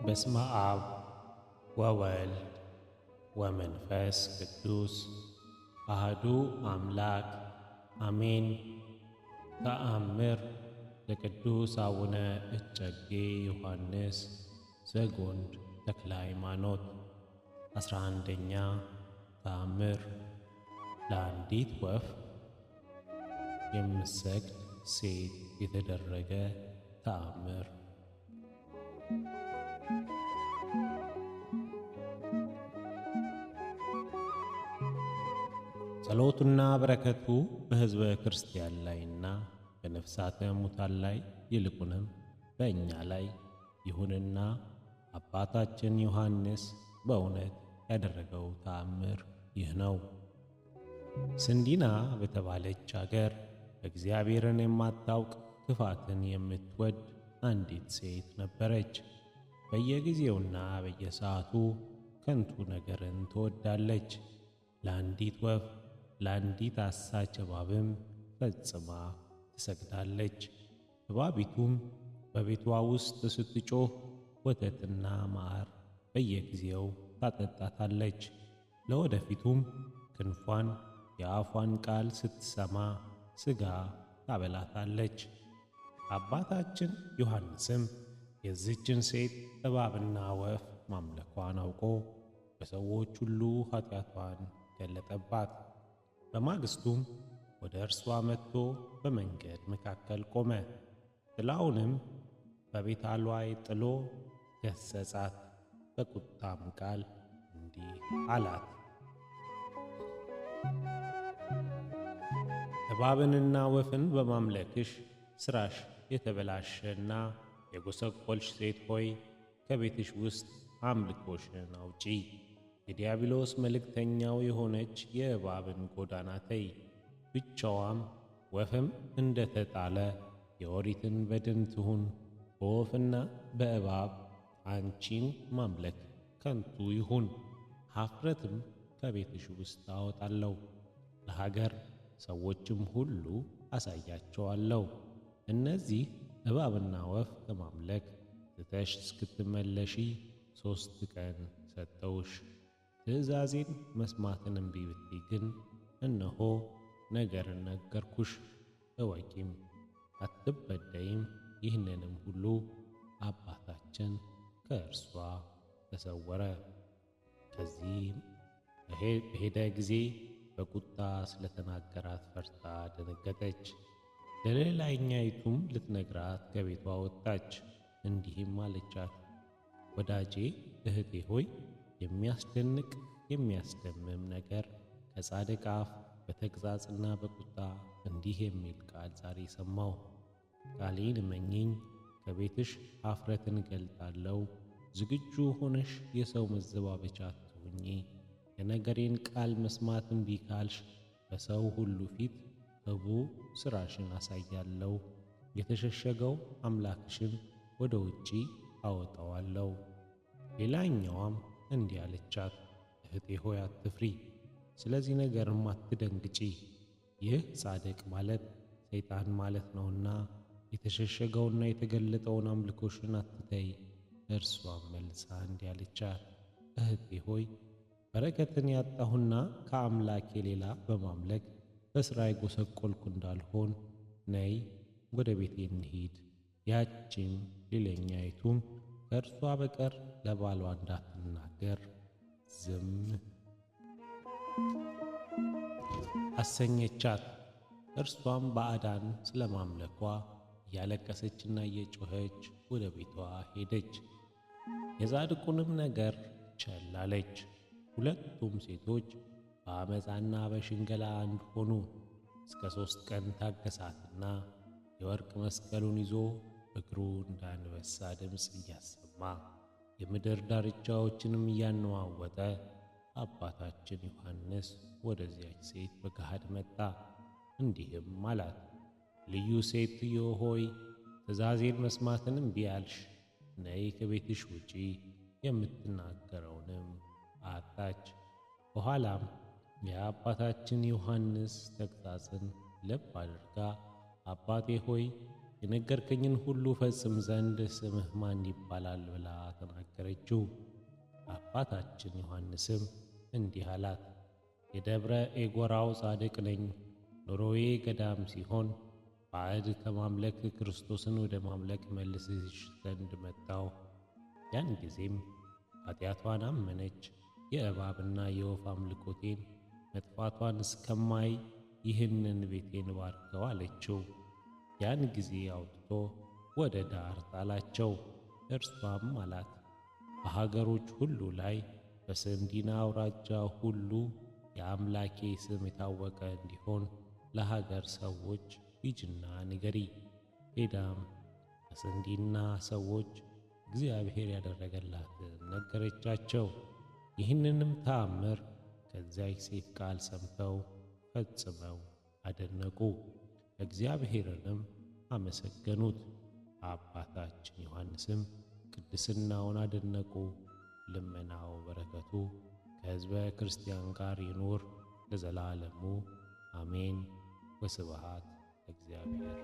በስመ አብ ወወልድ ወመንፈስ ቅዱስ አሐዱ አምላክ አሜን። ተአምር ለቅዱስ አቡነ እጨጌ ዮሐንስ ዘጎንድ ተክለ ሃይማኖት። 11ኛ ተአምር ለአንዲት ወፍ የምትሰግድ ሴት የተደረገ ተአምር። ጸሎቱና በረከቱ በሕዝበ ክርስቲያን ላይና በነፍሳተ ሙታን ላይ ይልቁንም በእኛ ላይ ይሁንና አባታችን ዮሐንስ በእውነት ያደረገው ተአምር ይህ ነው። ስንዲና በተባለች አገር እግዚአብሔርን የማታውቅ ክፋትን የምትወድ አንዲት ሴት ነበረች። በየጊዜውና በየሰዓቱ ከንቱ ነገርን ትወዳለች። ለአንዲት ወፍ ለአንዲት አሳች እባብም ፈጽማ ትሰግዳለች። እባቢቱም በቤቷ ውስጥ ስትጮህ ወተትና ማር በየጊዜው ታጠጣታለች። ለወደፊቱም ክንፏን የአፏን ቃል ስትሰማ ሥጋ ታበላታለች። አባታችን ዮሐንስም የዚችን ሴት እባብና ወፍ ማምለኳን አውቆ በሰዎች ሁሉ ኃጢአቷን ገለጠባት። በማግስቱም ወደ እርሷ መጥቶ በመንገድ መካከል ቆመ። ጥላውንም በቤቷ ላይ ጥሎ ገሠጻት። በቁጣም ቃል እንዲህ አላት፣ እባብንና ወፍን በማምለክሽ ሥራሽ የተበላሸና የጎሰቆልሽ ሴት ሆይ ከቤትሽ ውስጥ አምልኮሽን አውጪ። የዲያብሎስ መልእክተኛው የሆነች የእባብን ጎዳና ተይ። ብቻዋም ወፍም እንደ ተጣለ የኦሪትን በድን ትሁን። በወፍና በእባብ አንቺን ማምለክ ከንቱ ይሁን። ኀፍረትም ከቤትሽ ውስጥ አወጣለሁ፣ ለሀገር ሰዎችም ሁሉ አሳያቸዋለሁ። እነዚህ እባብና ወፍ ከማምለክ ትተሽ እስክትመለሺ 3 ቀን ሰጠውሽ። ትእዛዜን መስማትን እምቢ ብትይ ግን እነሆ ነገርን ነገርኩሽ፣ እወቂም አትበደይም። ይህንንም ሁሉ አባታችን ከእርሷ ተሰወረ። ከዚህም በሄደ ጊዜ በቁጣ ስለተናገራት ፈርታ ደነገጠች። ለሌላኛይቱም ልትነግራት ከቤቷ ወጣች። እንዲህም አለቻት፣ ወዳጄ እህቴ ሆይ የሚያስደንቅ የሚያስደምም ነገር ከጻድቅ አፍ በተግሣጽና በቁጣ እንዲህ የሚል ቃል ዛሬ ሰማሁ። ቃሌን እመኚኝ፣ ከቤትሽ ኀፍረትን እገልጣለሁ። ዝግጁ ሆነሽ የሰው መዘባበቻ አትሁኚ። የነገሬን ቃል መስማት እምቢ ካልሽ በሰው ሁሉ ፊት ሕቡ ሥራሽን አሳያለሁ። የተሸሸገው አምላክሽን ወደ ውጪ አወጣዋለሁ። ሌላኛዋም እንዲህ አለቻት፣ እህቴ ሆይ አትፍሪ፣ ስለዚህ ነገርም አትደንግጪ። ይህ ጻድቅ ማለት ሰይጣን ማለት ነውና የተሸሸገውና የተገለጠውን አምልኮሽን አትተይ። እርሷም መልሳ እንዲህ አለቻት፣ እህቴ ሆይ በረከትን ያጣሁና ከአምላኬ ሌላ በማምለክ በሥራ የጐሰቈልኩ እንዳልሆን ነይ ወደ ቤቴ እንሂድ። ያቺም ሌላኛይቱም ከእርሷ በቀር ለባሏ እንዳትናገር ዝም አሰኘቻት። እርሷም ባዕዳን ስለ ማምለኳ እያለቀሰችና እየጮኸች ወደ ቤቷ ሄደች። የጻድቁንም ነገር ቸል አለች። ሁለቱም ሴቶች በአመፃና በሽንገላ አንድ ሆኑ። እስከ 3 ቀን ታገሳትና የወርቅ መስቀሉን ይዞ እግሩ እንደ አንበሳ ድምፅ እያሰማ የምድር ዳርቻዎችንም እያነዋወጠ አባታችን ዮሐንስ ወደዚያች ሴት በገሃድ መጣ። እንዲህም አላት፣ ልዩ ሴትዮ ሆይ ትእዛዜን መስማትን እምቢ አልሽ። ነይ ከቤትሽ ውጪ። የምትናገረውንም አጣች። በኋላም የአባታችን ዮሐንስ ተግሣጽን ልብ አድርጋ አባቴ ሆይ የነገርከኝን ሁሉ ፈጽም ዘንድ ስምህ ማን ይባላል ብላ ተናገረችው። አባታችን ዮሐንስም እንዲህ አላት፣ የደብረ ኤጎራው ጻድቅ ነኝ። ኑሮዬ ገዳም ሲሆን ባዕድ ከማምለክ ክርስቶስን ወደ ማምለክ መልስሽ ዘንድ መጣሁ። ያን ጊዜም ኃጢአቷን አመነች። የእባብና የወፍ አምልኮቴን መጥፋቷን እስከማይ ይህንን ቤቴን ባርከው አለችው። ያን ጊዜ አውጥቶ ወደ ዳር ጣላቸው። እርሷም አላት፣ በሀገሮች ሁሉ ላይ በስንዲና አውራጃ ሁሉ የአምላኬ ስም የታወቀ እንዲሆን ለሀገር ሰዎች ሂጂና ንገሪ። ሄዳም ለስንዲና ሰዎች እግዚአብሔር ያደረገላትን ነገረቻቸው። ይህንንም ተአምር ከዚያች ሴት ቃል ሰምተው ፈጽመው አደነቁ፣ እግዚአብሔርንም አመሰገኑት። አባታችን ዮሐንስም ቅድስናውን አደነቁ። ልመናው በረከቱ ከሕዝበ ክርስቲያን ጋር ይኑር ለዘላለሙ አሜን። ወስብሐት እግዚአብሔር።